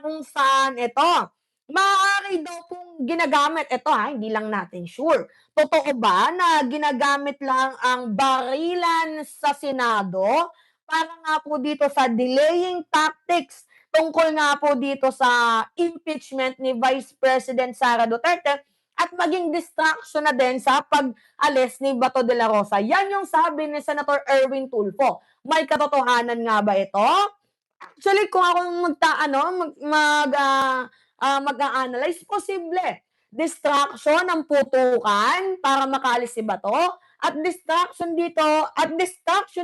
kung saan ito, maaari daw pong ginagamit, ito hindi lang natin sure. Totoo ba na ginagamit lang ang barilan sa Senado para nga po dito sa delaying tactics tungkol nga po dito sa impeachment ni Vice President Sara Duterte at maging distraction na din sa pag-alis ni Bato de la Rosa. Yan yung sabi ni Senator Erwin Tulfo. May katotohanan nga ba ito? Actually, kung ako mag-a-analyze, posible. Distraction ng putukan para makaalis si Bato at distraction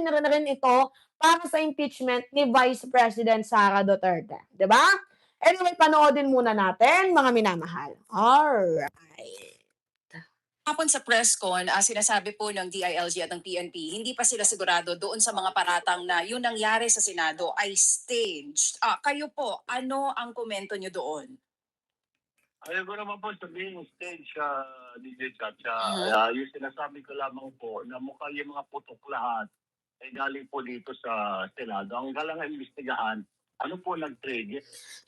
na rin ito para sa impeachment ni Vice President Sara Duterte. 'Di ba? Anyway, panoodin muna natin, mga minamahal. Alright. Hapon sa press con, sinasabi po ng DILG at ng PNP, hindi pa sila sigurado doon sa mga paratang na yung nangyari sa Senado ay staged. Kayo po, ano ang komento nyo doon? Ayaw ko naman po sabihin stage DJ Chacha. Yung sinasabi ko lamang po na mukha yung mga putok lahat ay galing po dito sa Senado. Ang kailangan imbestigahan, ano po nag-trade?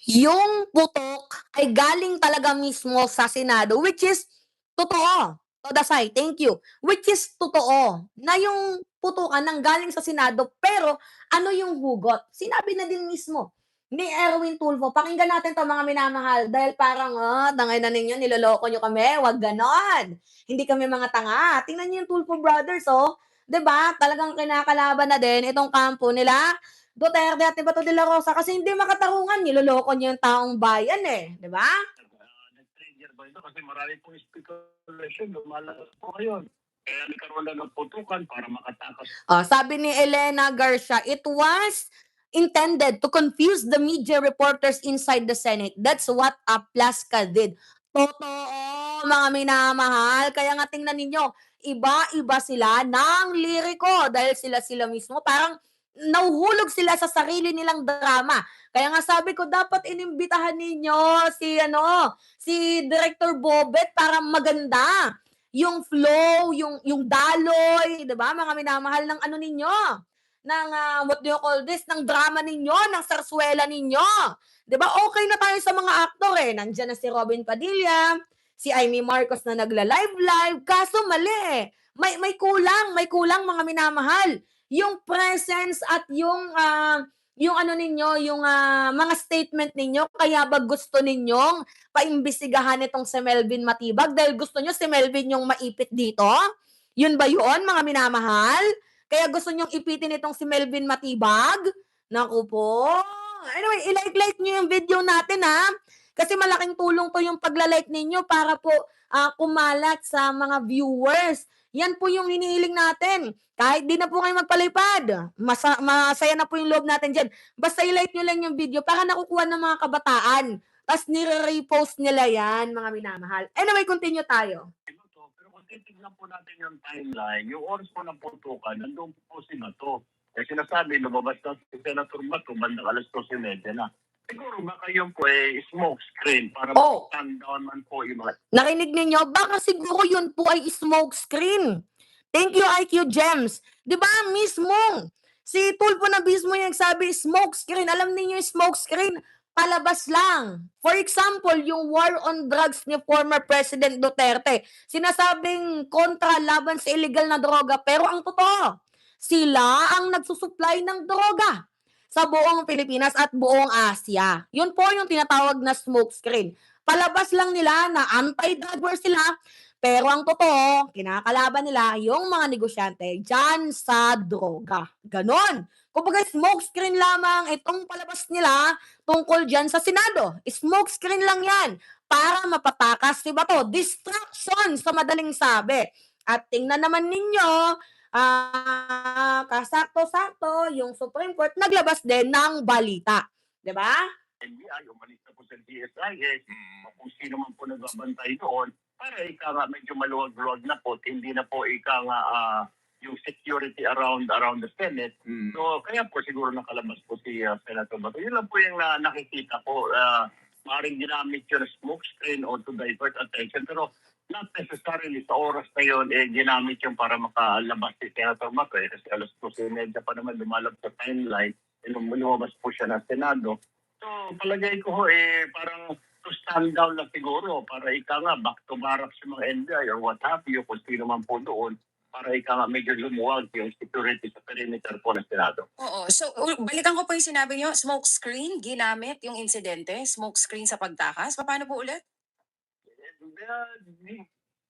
Yung putok ay galing talaga mismo sa Senado, which is totoo. Todasay, thank you. Which is totoo na yung putukan nang galing sa Senado, pero ano yung hugot? Sinabi na din mismo ni Erwin Tulfo. Pakinggan natin 'to, mga minamahal, dahil parang, tangay na ninyo, niloloko nyo kami, wag ganon. Hindi kami mga tanga. Tingnan niyo yung Tulfo brothers, 'di ba? Talagang kinakalaban na din itong kampo nila Duterte at ni Bato de la Rosa kasi hindi makatarungan, niloloko niyo yung taong bayan, 'di ba? Nag-trigger ba ito? Kasi marami pong speculation, lumalabas po ngayon. Kaya nagkaroon na ng putukan para makatakas. Sabi ni Elena Garcia, it was intended to confuse the media reporters inside the Senate. That's what Aplaska did. Totoo, mga minamahal. Kaya nga tingnan ninyo, iba-iba sila ng liriko dahil sila mismo parang nauhulog sila sa sarili nilang drama. Kaya nga sabi ko, dapat inimbitahan ninyo si Director Bobet para maganda yung flow, yung daloy, 'di ba? Mga minamahal ng ano ninyo, ng what do you call this, ng drama ninyo, ng sarswela ninyo. 'Di ba? Okay na tayo sa mga aktor Nandiyan na si Robin Padilla, si Amy Marcos na nagla-live, kaso mali. May kulang mga minamahal. Yung presence at yung ano ninyo, yung mga statement ninyo, kaya ba gusto ninyong paimbestigahan itong si Melvin Matibag dahil gusto nyo si Melvin yung maipit dito? Yun ba yun, mga minamahal? Kaya gusto nyong ipitin itong si Melvin Matibag? Naku po. Anyway, i-like nyo yung video natin kasi malaking tulong to yung pagla-like ninyo para po kumalat sa mga viewers. Yan po yung hinihiling natin. Kahit di na po kayo magpalipad, masaya na po yung loob natin dyan. Basta i-like nyo lang yung video para nakukuha ng mga kabataan. Tapos nire-repost nila yan, mga minamahal. Anyway, continue tayo. Pero kung titignan po natin yung timeline, yung oras po ng putukan, nandun po si Bato. Kasi sinasabi, lumabas na si Senator Bato, bandang alas 12:30 na. Siguro baka yun po smoke screen para stand down man po yung mga... Narinig ninyo? Baka siguro yun po ay smoke screen. Thank you, IQ Gems. Di ba mismo? Si Tulfo na mismo yung nagsabi, smoke screen. Alam niyo yung smoke screen? Palabas lang. For example, yung war on drugs ni former President Duterte. Sinasabing kontra laban sa illegal na droga. Pero ang totoo, sila ang nagsusupply ng droga sa buong Pilipinas at buong Asia. Yun po yung tinatawag na smoke screen. Palabas lang nila na anti-drug war sila, pero ang totoo, kinakalaban nila yung mga negosyante dyan sa droga. Ganon. Kumbaga, smoke screen lamang itong palabas nila tungkol dyan sa Senado. Smoke screen lang yan para mapatakas si Bato. Distraction sa madaling sabi. At tingnan naman ninyo, kasakto-sakto, yung Supreme Court naglabas din ng balita. 'Di ba? NBI, umalis na po sa DSIS, kung sino man po nagbabantay doon, para medyo maluwag-luwag na po, hindi na po yung security around the Senate. So, kaya po siguro nakalabas po si Senator Bato. Yun lang po yung nakikita ko. Maaaring ginamit yung smoke screen or to divert attention. Pero not necessarily sa oras na yun, ginamit yung para makalabas si Senator Bato. Kasi alas 12:30 pa naman lumalabas sa timeline, lumabas po siya ng Senado. So, palagay ko ho, parang to stand down na siguro para ika nga back to barracks yung mga NBI or what have you, kung sino man po doon, para ika nga medyo lumuwag yung security sa perimeter po ng Senado. Oo. So, balikan ko po yung sinabi niyo, smoke screen, ginamit yung insidente, smoke screen sa pagtakas. Paano po ulit?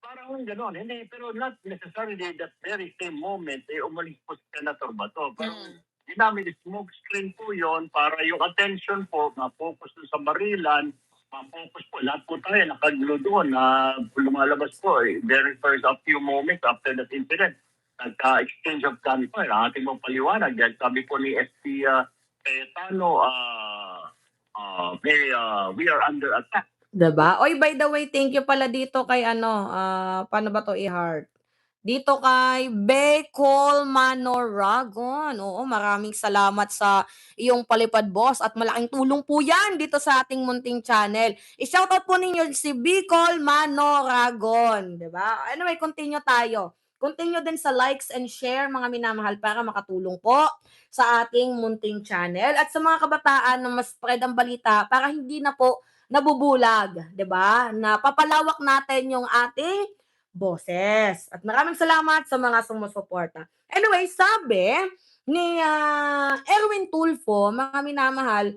Parang gano'n, hindi, pero not necessarily that very same moment, umalis po si Senator Bato. Parang ginamit yung smoke screen po yon para yung attention po, ma-focus dun sa barilan, ma-focus po, lahat po tayo nakaglo doon na lumalabas po. Very first a few moments after that incident, nagka-exchange of gunfire. Ang ating mong paliwanag, dahil sabi po ni SP Cayetano, we are under attack. Diba? Oy, by the way, thank you pala dito kay ano, paano ba 'to i-heart? Dito kay Becol Manoragon. Oo, maraming salamat sa iyong palipad, boss, at malaking tulong po 'yan dito sa ating munting channel. I-shoutout po ninyo si Bicol Manoragon, 'di ba? Anyway, continue tayo. Continue din sa likes and share, mga minamahal, para makatulong po sa ating munting channel at sa mga kabataan na mas spread ang balita para hindi na po nabubulag, 'di ba? Napapalawak natin yung ating boses. At maraming salamat sa mga sumusuporta. Anyway, sabi ni Erwin Tulfo, mga minamahal,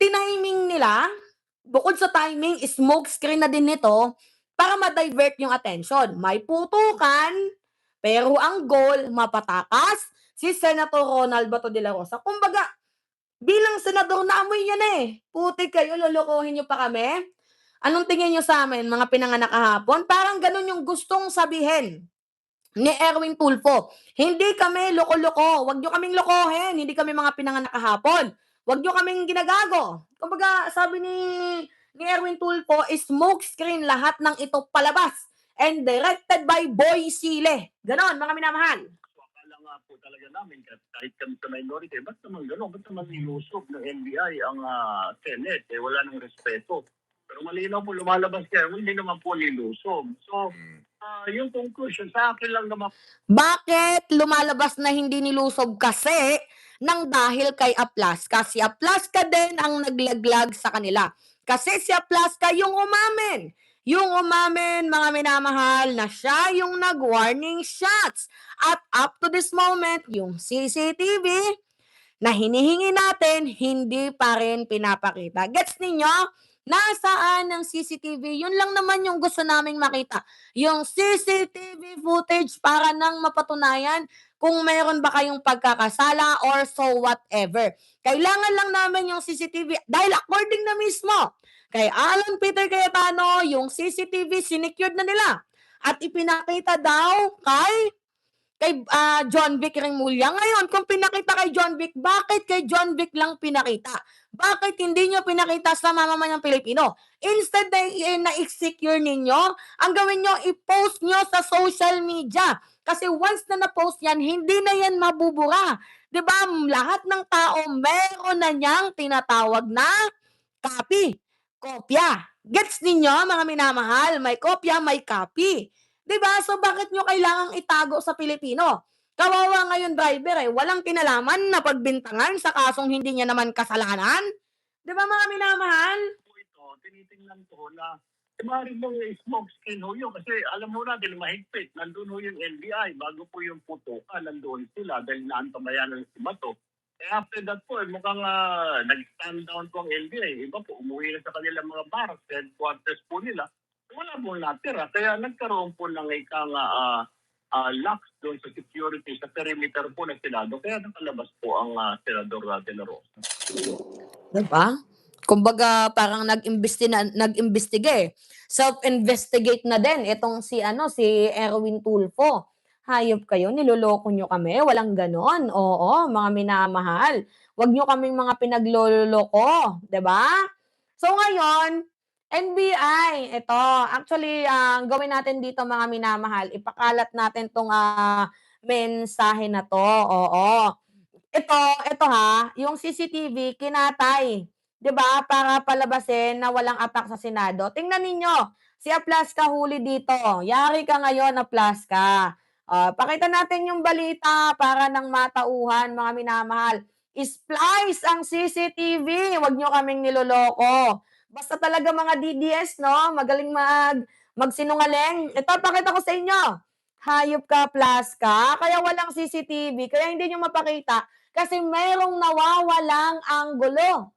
tiniming nila, bukod sa timing, smoke screen na din nito para ma-divert yung attention. May putukan, pero ang goal, mapatakas si Senator Ronald Bato de la Rosa. Kumbaga, bilang senador, naamoy niya na eh. Putik kayo, lolokohin niyo pa kami? Anong tingin niyo sa amin, mga pinanganak kahapon? Parang ganun yung gustong sabihin ni Erwin Tulfo. Hindi kami loko-loko. Huwag niyo kaming lokohin. Hindi kami mga pinanganak kahapon. Huwag niyo kaming ginagago. Kumbaga, sabi ni Erwin Tulfo, smoke screen lahat ng ito palabas and directed by Boy Sile. Ganon, mga minamahal. So, akala nga po talaga namin, kahit kami sa minority, ba't naman gano'n? Ba't naman nilusob ng NBI ang Senate? Wala nang respeto. Pero malinaw po, lumalabas kaya, hindi naman po nilusob. So, yung conclusion, sa akin lang naman. Bakit lumalabas na hindi nilusob? Kasi nang dahil kay Aplaska. Si Aplaska din ang naglaglag sa kanila. Kasi si Aplaska yung umamin. Yung umamin, mga minamahal, na siya yung nag-warning shots. At up to this moment, yung CCTV na hinihingi natin, hindi pa rin pinapakita. Gets ninyo? Nasaan ang CCTV? Yun lang naman yung gusto naming makita. Yung CCTV footage para nang mapatunayan kung mayroon ba kayong pagkakasala or so whatever. Kailangan lang namin yung CCTV dahil according na mismo kay Alan Peter Cayetano, yung CCTV sinecured na nila at ipinakita daw kay John Vic Remulla. Ngayon, kung pinakita kay John Vic, bakit kay John Vic lang pinakita? Bakit hindi nyo pinakita sa mamamayang Pilipino? Instead na i-secure ninyo, ang gawin nyo, i-post nyo sa social media. Kasi once na na-post yan, hindi na yan mabubura. 'Di ba? Lahat ng tao meron na niyang tinatawag na copy, kopya. Gets ninyo, mga minamahal? May kopya, may copy. 'Di ba? So bakit nyo kailangang itago sa Pilipino? Kawawa ngayon driver walang kinalaman na pagbintangan sa kasong hindi niya naman kasalanan. 'Di ba, mga minamahal? Po ito, tinitingnan ko na maaaring mong smoke screen ho yun kasi alam mo natin mahigpit. Nandun ho yung NBI bago po yung putukan. Nandun sila dahil naantamayan ng si Bato. After that po, mukhang nag-stand down po ang NBI. Iba po, umuwi na sa kanilang mga barracks, headquarters po nila. Wala pong natira. Kaya nagkaroon po ng ikang lax doon sa security sa perimeter po ng Senado. Kaya nakalabas po ang Senador De La Rosa. Diba? Kumbaga parang nag-imbestiga Self-investigate na din itong si Erwin Tulfo. Hayop kayo, niloloko nyo kami, walang ganon. Oo, mga minamahal. Huwag nyo kaming mga pinagloloko, 'di ba? So ngayon, NBI, ito, actually, gawin natin dito, mga minamahal, ipakalat natin tong mensahe na to, oo. Ito ha, yung CCTV kinatay, 'di ba, para palabasin na walang attack sa Senado. Tingnan ninyo, si Aplaska huli dito. Yari ka ngayon, Aplaska. Pakita natin yung balita para nang matauhan, mga minamahal. Splice ang CCTV, wag niyo kaming niloloko. Basta talaga mga DDS 'no, magaling magsinungaling. Ito pakita ko sa inyo. Hayop ka, Plaska, kaya walang CCTV, kaya hindi niyo mapakita kasi merong nawawalang anggulo.